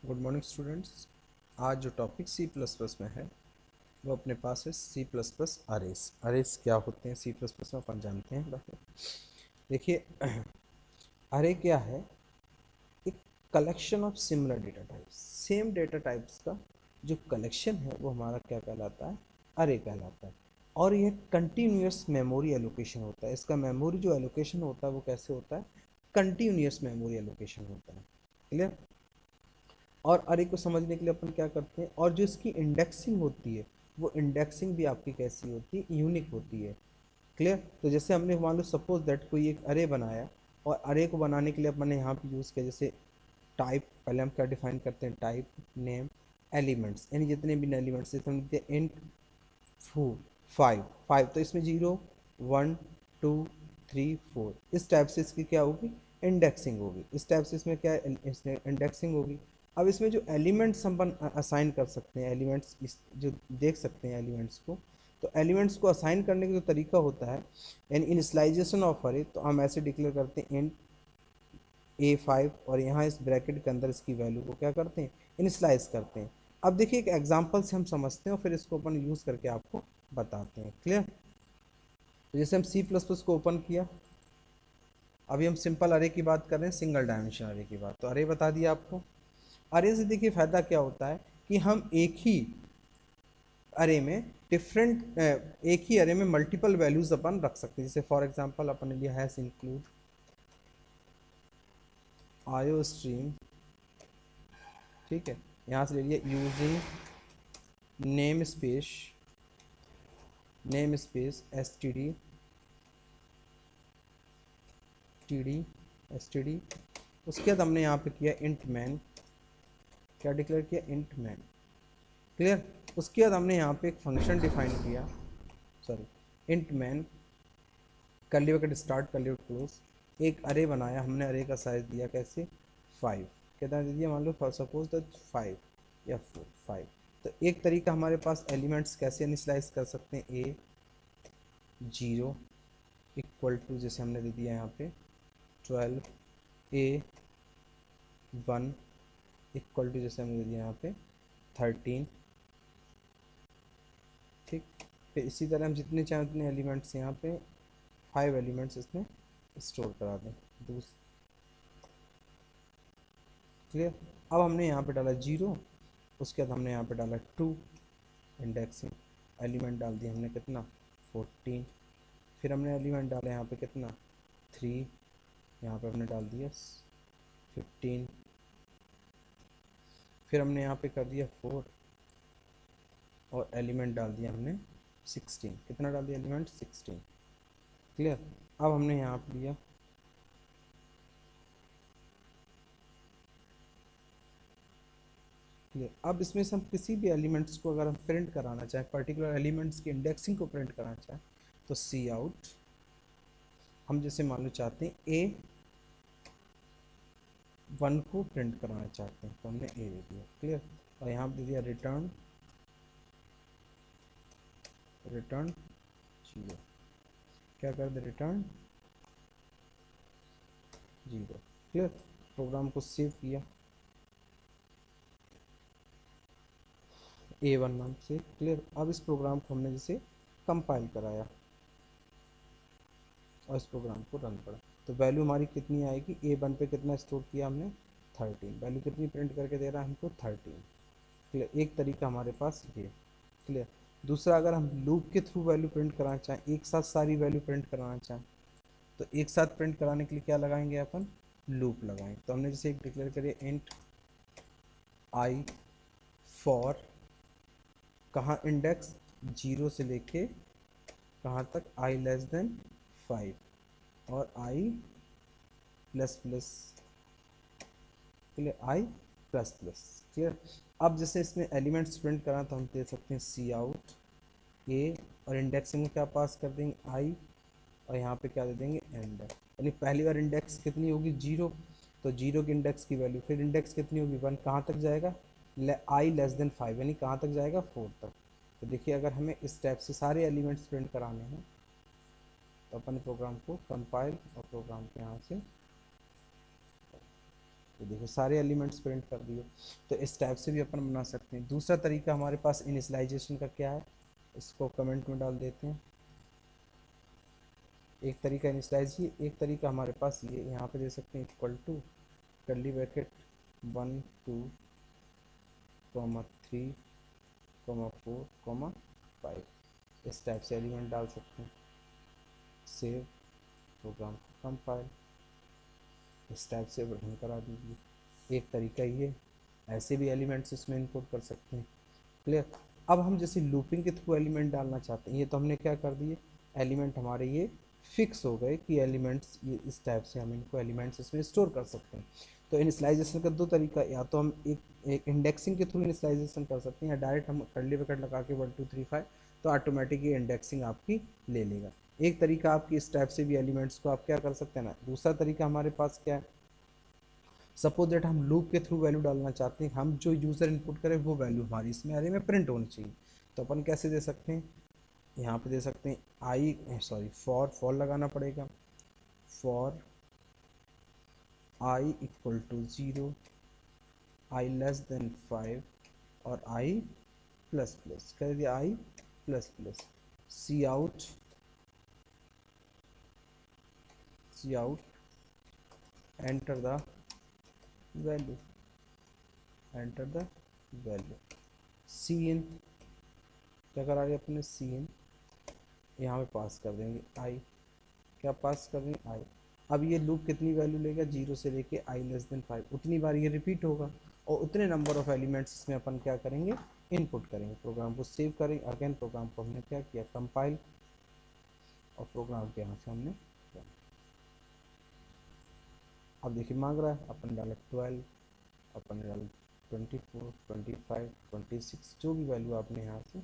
Good morning students. आज जो topic सी plus plus में है वो अपने पास है C plus plus arrays. Arrays क्या होते हैं सी प्लस प्लस में अपन जानते हैं। देखिए अरे क्या है, एक collection of similar data types, same data types का जो कलेक्शन है वो हमारा क्या कहलाता है, अरे कहलाता है। और ये कंटिन्यूस मेमोरी एलोकेशन होता है। इसका मेमोरी जो एलोकेशन होता है वो कैसे होता है, कंटिन्यूस मेमोरी एलोकेशन होता है। क्लियर। और अरे को समझने के लिए अपन क्या करते हैं, और जो इसकी इंडेक्सिंग होती है वो इंडेक्सिंग भी आपकी कैसी होती है, यूनिक होती है। क्लियर। तो जैसे हमने मान लो सपोज दैट कोई एक अरे बनाया, और अरे को बनाने के लिए अपन ने यहाँ पे यूज़ किया जैसे टाइप। पहले हम क्या डिफाइन करते हैं, टाइप नेम एलिमेंट्स, यानी जितने भी एलिमेंट्स जैसे हम लिखते हैं इंट फाइव फाइव, तो इसमें 0 1 2 3 4 इस टाइप से इसकी क्या होगी, इंडेक्सिंग होगी। इस टाइप से इसमें क्या इंडेक्सिंग होगी। अब इसमें जो एलिमेंट्स हम असाइन कर सकते हैं, एलिमेंट्स इस जो देख सकते हैं एलिमेंट्स को, तो एलिमेंट्स को असाइन करने का जो तरीका होता है, यानी इनिशियलाइजेशन ऑफ अरे, तो हम ऐसे डिक्लेयर करते हैं इंट A5, और यहाँ इस ब्रैकेट के अंदर इसकी वैल्यू को क्या करते हैं, इनिशियलाइज करते हैं। अब देखिए एक एग्जांपल से हम समझते हैं और फिर इसको अपन यूज़ करके आपको बताते हैं। क्लियर। तो जैसे हम सी प्लस प्लस को ओपन किया, अभी हम सिंपल अरे की बात कर रहे हैं, सिंगल डायमेंशन अरे की बात, तो अरे बता दिया आपको। अरे से देखिए फ़ायदा क्या होता है कि हम एक ही अरे में एक ही अरे में मल्टीपल वैल्यूज अपन रख सकते हैं। जैसे फॉर एग्जांपल अपन ने लिया हैज इंक्लूड आयो स्ट्रीम, ठीक है। यहाँ से ले लिया using name space S T D. उसके बाद हमने यहाँ पे किया इंट मैन, क्या डिक्लेयर किया, इंट मैन। क्लियर। उसके बाद हमने यहाँ पे एक फंक्शन डिफाइन किया, sorry, int man curly bracket start curly bracket close. एक अरे बनाया हमने, अरे का साइज दिया कैसे, 5। कितना दे दिया, मान लो सपोज दैट 5 या 5। तो एक तरीका हमारे पास एलिमेंट्स कैसे इनिशियलाइज कर सकते हैं, A0 इक्वल टू जैसे हमने दे दिया यहाँ पे 12, A1 इक्वल टू जैसे हमने दे दिया यहाँ पे 13। ठीक। फिर इसी तरह हम जितने चाहें उतने एलिमेंट्स यहाँ पे 5 एलिमेंट्स इसमें स्टोर करा दें। क्लियर। अब हमने यहाँ पे डाला 0, उसके बाद हमने यहाँ पे डाला 2 इंडेक्सिंग, एलिमेंट डाल दिया हमने कितना, 14। फिर हमने एलिमेंट डाला यहाँ पे कितना, 3, यहाँ पे हमने डाल दिया 15। फिर हमने यहाँ पे कर दिया 4, और एलिमेंट डाल दिया हमने 16। कितना डाल दिया, एलिमेंट 16। क्लियर। अब हमने यहाँ पे लिया क्लियर। अब इसमें से हम किसी भी एलिमेंट्स को अगर हम प्रिंट कराना चाहें, पर्टिकुलर एलिमेंट्स की इंडेक्सिंग को प्रिंट कराना चाहें, तो सी आउट, हम जैसे मान लो चाहते हैं A1 को प्रिंट कराना चाहते हैं, तो हमने A दे दिया। क्लियर। और यहाँ पे दे दिया रिटर्न 0, क्या कर दे, रिटर्न 0। क्लियर। प्रोग्राम को सेव किया A1 नाम से। क्लियर। अब इस प्रोग्राम को हमने जैसे कंपाइल कराया और इस प्रोग्राम को रन करा, तो वैल्यू हमारी कितनी आएगी, A1 पे कितना स्टोर किया हमने, 13। वैल्यू कितनी प्रिंट करके दे रहा है हमको, 13। क्लियर। एक तरीका हमारे पास ये। क्लियर। दूसरा, अगर हम लूप के थ्रू वैल्यू प्रिंट कराना चाहें, एक साथ सारी वैल्यू प्रिंट कराना चाहें, तो एक साथ प्रिंट कराने के लिए क्या लगाएंगे अपन, लूप लगाएंगे। तो हमने जैसे एक डिक्लेयर करिए इंट आई फॉर, कहाँ इंडेक्स, 0 से लेके कहाँ तक, आई लेस देन 5 और i plus plus. Clear, I plus plus. Clear. अब जैसे इसमें एलिमेंट्स प्रिंट कराना, तो हम दे सकते हैं सी आउट ए, और इंडेक्सिंग में क्या पास कर देंगे, आई, और यहाँ पे क्या दे देंगे, एंड। यानी पहली बार इंडेक्स कितनी होगी, 0, तो 0 की इंडेक्स की वैल्यू, फिर इंडेक्स कितनी होगी, 1, कहाँ तक जाएगा, आई लेस देन 5, यानी कहाँ तक जाएगा, 4 तक। तो देखिए अगर हमें इस टाइप से सारे एलिमेंट्स प्रिंट कराने हैं, तो अपन प्रोग्राम को कंपाइल और प्रोग्राम के यहाँ से तो देखो सारे एलिमेंट्स प्रिंट कर दिए। तो इस टाइप से भी अपन बना सकते हैं। दूसरा तरीका हमारे पास इनिशियलाइजेशन का क्या है, इसको कमेंट में डाल देते हैं। एक तरीका इनिशियलाइज ही, एक तरीका हमारे पास ये यहाँ पे दे सकते हैं इक्वल टू कर्ली ब्रैकेट 1 2 3 4 5, इस टाइप से एलिमेंट डाल सकते हैं। सेव, प्रोग्राम को कंपाइल, इस टाइप से रन करा दीजिए। एक तरीका ये, ऐसे भी एलिमेंट्स इसमें इनपुट कर सकते हैं। क्लियर। अब हम जैसे लूपिंग के थ्रू एलिमेंट डालना चाहते हैं, ये तो हमने क्या कर दिए, एलिमेंट हमारे ये फिक्स हो गए कि एलिमेंट्स ये इस टाइप से हम इनको एलिमेंट्स इसमें स्टोर कर सकते हैं। तो इनिशियलाइजेशन का दो तरीका, या तो हम एक इंडेक्सिंग के थ्रू इनिशियलाइजेशन कर सकते हैं, या डायरेक्ट हम कर्ली ब्रैकेट लगा के 1 2 3 5, तो ऑटोमेटिक ये इंडेक्सिंग आपकी ले लेगा। एक तरीका आपकी इस टाइप से भी एलिमेंट्स को आप क्या कर सकते हैं ना। दूसरा तरीका हमारे पास क्या है, सपोज दैट हम लूप के थ्रू वैल्यू डालना चाहते हैं, हम जो यूज़र इनपुट करें वो वैल्यू हमारी इसमें अरे में प्रिंट होनी चाहिए। तो अपन कैसे दे सकते हैं, यहाँ पे दे सकते हैं फॉर लगाना पड़ेगा। For i equal to 0, i less than 5 और आई प्लस प्लस, कह दिया i plus plus. Cout enter the value, enter the value. Cin, क्या करा रहे अपने, सी इन, यहाँ पे पास कर देंगे आई, क्या पास कर देंगे आई। अब ये लूप कितनी वैल्यू लेगा, 0 से लेके आई लेस देन 5, उतनी बार ये रिपीट होगा और उतने नंबर ऑफ एलिमेंट्स इसमें अपन क्या करेंगे, इनपुट करेंगे। प्रोग्राम को सेव करें, अगेन प्रोग्राम को हमने क्या किया, कंपाइल, और प्रोग्राम के यहाँ से हमने, अब देखिए मांग रहा है, अपन डाला 12, अपन डाला 24 25 26, जो भी वैल्यू आपने यहाँ से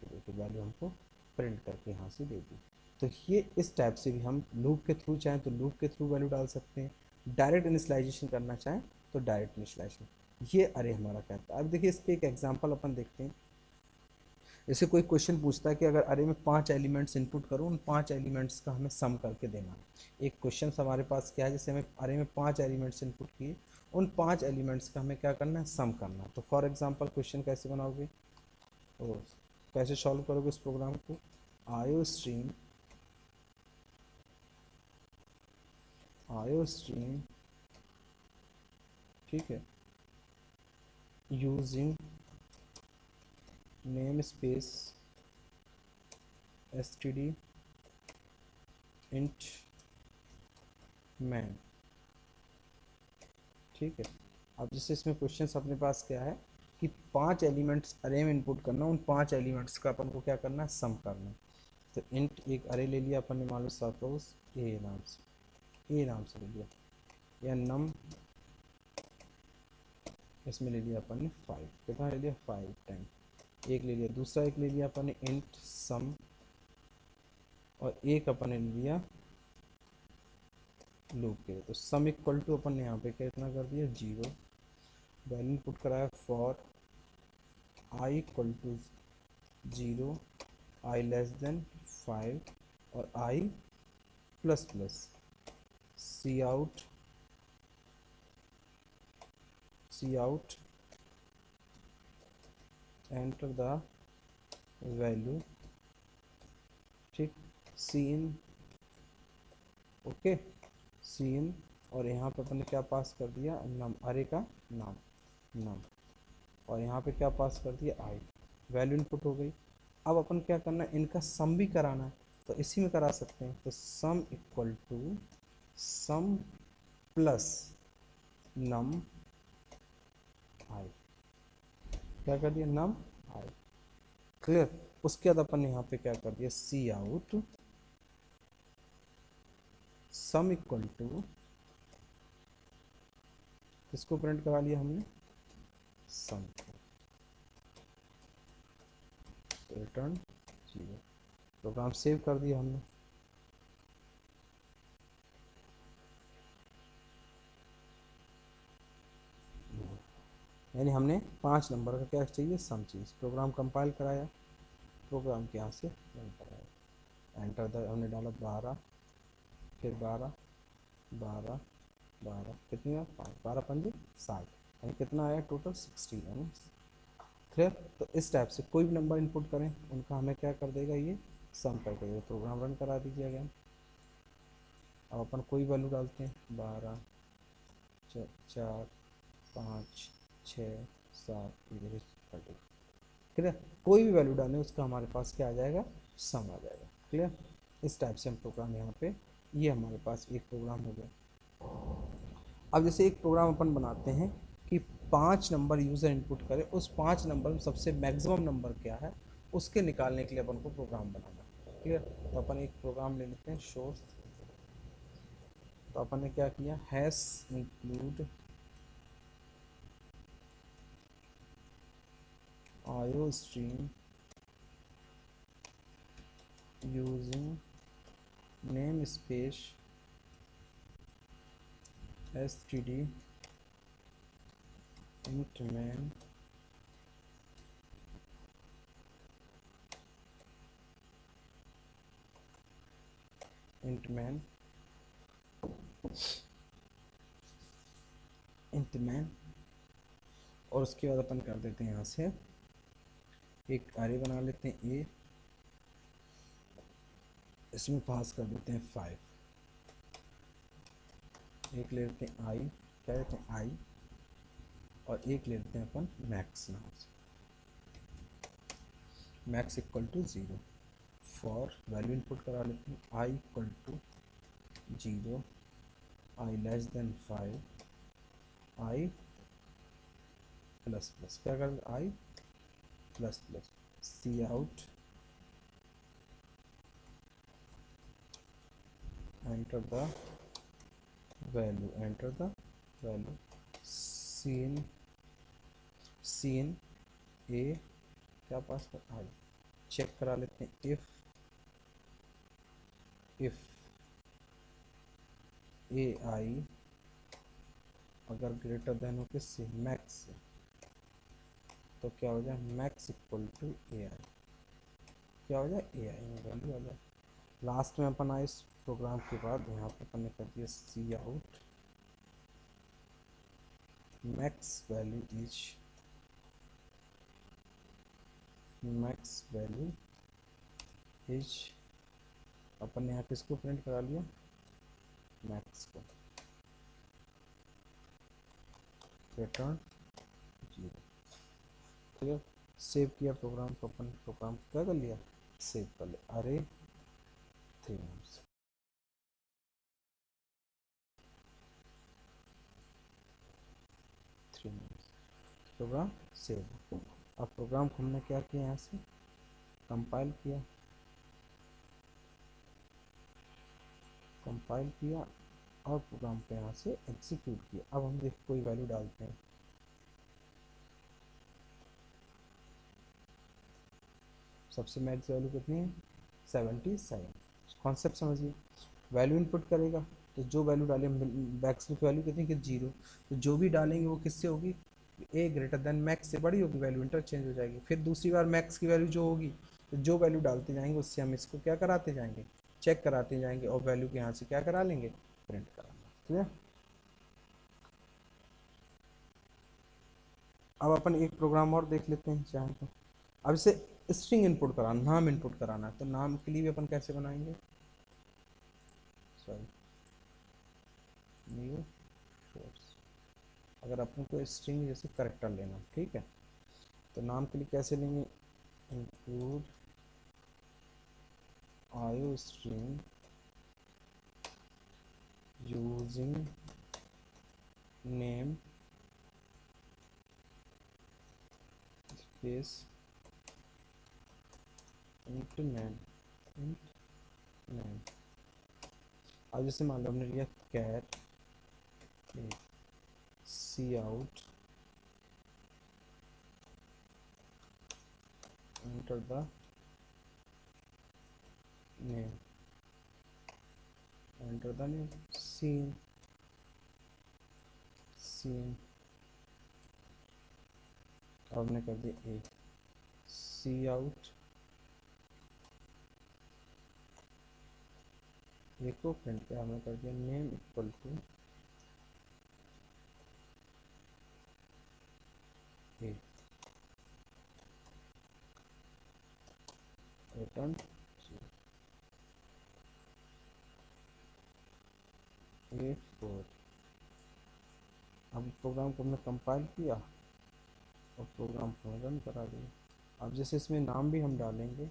देखिए वैल्यू हमको प्रिंट करके यहाँ से दे दी। तो ये इस टाइप से भी हम लूप के थ्रू चाहें तो लूप के थ्रू वैल्यू डाल सकते हैं, डायरेक्ट इनिशियलाइजेशन करना चाहें तो डायरेक्ट इनिशियलाइजेशन। ये अरे हमारा कहता है। अब देखिए इस पर एक एग्जाम्पल अपन देखते हैं। जैसे कोई क्वेश्चन पूछता है कि अगर अरे में 5 एलिमेंट्स इनपुट करो, उन 5 एलिमेंट्स का हमें सम करके देना है। एक क्वेश्चन हमारे पास क्या है, जैसे हमें अरे में 5 एलिमेंट्स इनपुट किए, उन 5 एलिमेंट्स का हमें क्या करना है, सम करना है। तो फॉर एग्जाम्पल क्वेश्चन कैसे बनाओगे, और कैसे सॉल्व करोगे इस प्रोग्राम को, आयो स्ट्रीम, ठीक है, using name space std int man, ठीक है। अब जैसे इसमें क्वेश्चन अपने पास क्या है कि 5 एलिमेंट्स अरे में इनपुट करना, उन 5 एलिमेंट्स का अपन को क्या करना है, सम करना है। तो इंट एक अरे ले लिया अपन ने, मान लो सपोज ए नाम से ले लिया, या नम इसमें ले लिया अपन ने 5, कितना ले लिया 5 टाइम, एक ले लिया। दूसरा एक ले लिया अपन ने इंट सम, और एक अपन ने ले लिया लूप के। तो सम इक्वल टू अपन ने यहाँ पे कितना कर दिया 0, वैल्यू इनपुट कराया for i equal to 0, i less than 5 और i plus plus. Cout enter the value, ठीक, सी इन, ओके, सी इन, और यहाँ पे अपन ने क्या पास कर दिया, नम, अरे का नाम नम, और यहाँ पे क्या पास कर दिया आई, वैल्यू इनपुट हो गई। अब अपन क्या करना है, इनका सम भी कराना है, तो इसी में करा सकते हैं। तो sum equal to sum plus num i, क्या कर दिया, नम आई, क्लियर। उसके बाद अपन ने यहाँ पे क्या कर दिया, सी आउट सम इक्वल टू, इसको प्रिंट करा लिया हमने, सम, रिटर्न 0। प्रोग्राम सेव कर दिया हमने। यानी हमने 5 नंबर का क्या चाहिए, सम चीज़। प्रोग्राम कंपाइल कराया, प्रोग्राम के यहाँ से रन कराया, एंटर द हमने डाला 12, फिर 12 12 12 कितनी बार 5, 12 पंजे 60, यानी कितना आया टोटल 60 है ना। क्लियर। तो इस टाइप से कोई भी नंबर इनपुट करें उनका हमें क्या कर देगा, ये सम कर देगा। प्रोग्राम रन करा दीजिए अगेन। अब अपन कोई वैल्यू डालते हैं, 12 4 5 6 7 30। क्लियर। कोई भी वैल्यू डालें उसका हमारे पास क्या आ जाएगा, सम आ जाएगा। क्लियर। इस टाइप से हम प्रोग्राम यहाँ पे, ये हमारे पास एक प्रोग्राम हो गया। अब जैसे एक प्रोग्राम अपन बनाते हैं कि 5 नंबर यूज़र इनपुट करे, उस 5 नंबर में सबसे मैक्सिमम नंबर क्या है उसके निकालने के लिए अपन को प्रोग्राम बनाना है। क्लियर। तो अपन एक प्रोग्राम ले लेते हैं शोर्स। तो अपन ने क्या किया, हैश इंक्लूड आयो stream using name space std int main int main int main। और उसके बाद अपन कर देते हैं यहाँ से एक array बना लेते हैं a, इसमें पास कर देते हैं 5, एक ले लेते हैं i, क्या लेते हैं i, और एक ले लेते हैं अपन मैक्स नाम से, max equal to 0। For value input करा लेते हैं i equal to 0, i less than 5, i plus plus, क्या कर i plus plus, cout enter the value, enter the value, cin cin a, क्या पास कर आई, check करा लेते हैं इफ ए आई अगर ग्रेटर देन हो किससे, मैक्स से, तो क्या हो जाए मैक्स इक्वल टू ए आई, क्या हो जाए ए आई में वैल्यू आ जाए। लास्ट में अपन आए इस प्रोग्राम के बाद यहाँ पर अपन ने कर दिया cout max value is, max value is, अपन ने यहाँ किसको प्रिंट करा लिया, मैक्स को, रिटर्न 0। ठीक है। सेव किया प्रोग्राम को, अपन प्रोग्राम क्या कर लिया, सेव कर लिया, अरे 3 नंबर्स, 3 नंबर्स, प्रोग्राम सेव। अब प्रोग्राम को हमने क्या किया, यहाँ से कंपाइल किया, कंपाइल किया और प्रोग्राम को यहाँ से एग्जीक्यूट किया। अब हम देख कोई वैल्यू डालते हैं, सबसे मैक्स वैल्यू कितनी है 77। कॉन्सेप्ट समझिए, वैल्यू इनपुट करेगा तो जो वैल्यू डाले, मैक्स की वैल्यू कितनी कि 0, तो जो भी डालेंगे वो किससे होगी, ए ग्रेटर देन मैक्स से बड़ी होगी, वैल्यू इंटरचेंज हो जाएगी। फिर दूसरी बार मैक्स की वैल्यू जो होगी, तो जो वैल्यू डालते जाएंगे उससे हम इसको क्या कराते जाएंगे, चेक कराते जाएंगे, और वैल्यू के यहाँ से क्या करा लेंगे, प्रिंट करा लेंगे। ठीक है। अब अपन एक प्रोग्राम और देख लेते हैं चाहे तो। अब इसे स्ट्रिंग इनपुट कराना, नाम इनपुट कराना है, तो नाम के लिए भी अपन कैसे बनाएंगे, सॉरी न्यू सोर्स। अगर अपन को स्ट्रिंग जैसे करेक्टर लेना, ठीक है, तो नाम के लिए कैसे लेंगे, include iostream using namespace int name, int name. अब जैसे मान लो हमने लिया cat cout enter the name, enter the name, cin cin. अब हमने कर दिया ए, सी आउट ए को प्रिंट किया, हमने कर दिया नेम इक्वल टू 8 रिटर्न 84। अब प्रोग्राम को हमने कंपाइल किया और प्रोग्राम को रन करा दिया। अब जैसे इसमें नाम भी हम डालेंगे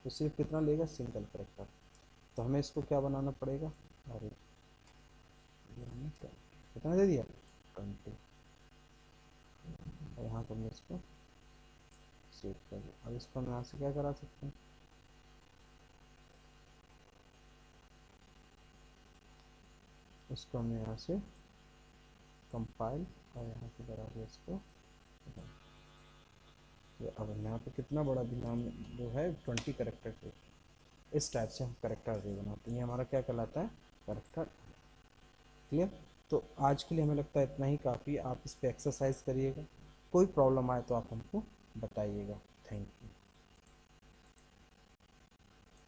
तो सिर्फ कितना लेगा, सिंगल करेक्टर। तो हमें इसको क्या बनाना पड़ेगा, अरे कितना दे दिया, 20। और यहाँ पर मैं इसको सेव कर दिया। अब इसको हम यहाँ से क्या करा सकते हैं, इसको हमने यहाँ से कंपाइल और यहाँ से करा दिया इसको। अब यहाँ पे कितना बड़ा भी नाम जो है 20 करेक्टर के, इस टाइप से हम करेक्टर अरे बनाते हैं। ये हमारा क्या कहलाता है, करेक्टर। क्लियर। तो आज के लिए हमें लगता है इतना ही काफ़ी। आप इस पर एक्सरसाइज करिएगा, कोई प्रॉब्लम आए तो आप हमको बताइएगा। Thank you.